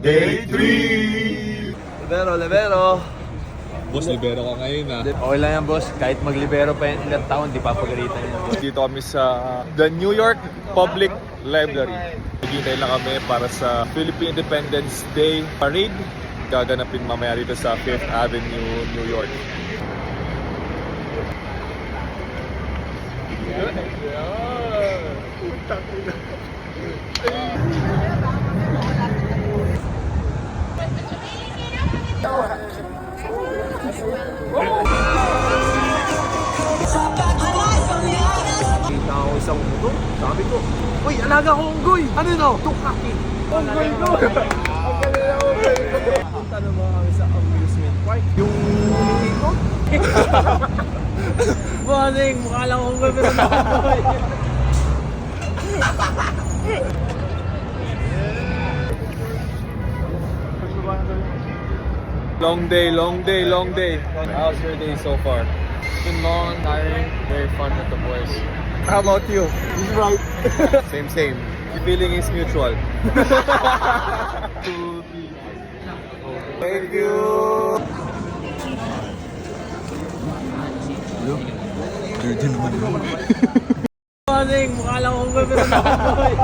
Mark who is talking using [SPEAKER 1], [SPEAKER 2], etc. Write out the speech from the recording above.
[SPEAKER 1] Day 3!
[SPEAKER 2] Libero.
[SPEAKER 1] Boss, libero ka ngayon ha.
[SPEAKER 2] Okay lang yan, boss. Kahit maglibero pa yung ilang taon, di papagalitan yan.
[SPEAKER 1] Dito kami sa The New York Public Library. Naghihintay lang kami para sa Philippine Independence Day Parade. Gaganapin mamaya dito sa 5th Avenue, New York.
[SPEAKER 2] Kita ako isang muto. Sabi ko, uy, alaga ko unggoy! Ano yun ako? Ducati! Unggoy ko! Punta naman kami sa amusement park. Yung hindi ko? Boning, mukha lang unggoy pero unggoy.
[SPEAKER 1] Long day, long day, long day. How's your day so far?
[SPEAKER 2] It's been long, tiring, very fun with the boys.
[SPEAKER 1] How about you? He's right. Same. The feeling is mutual. Thank you.
[SPEAKER 2] Boning, mukha lang unggoy pero unggoy.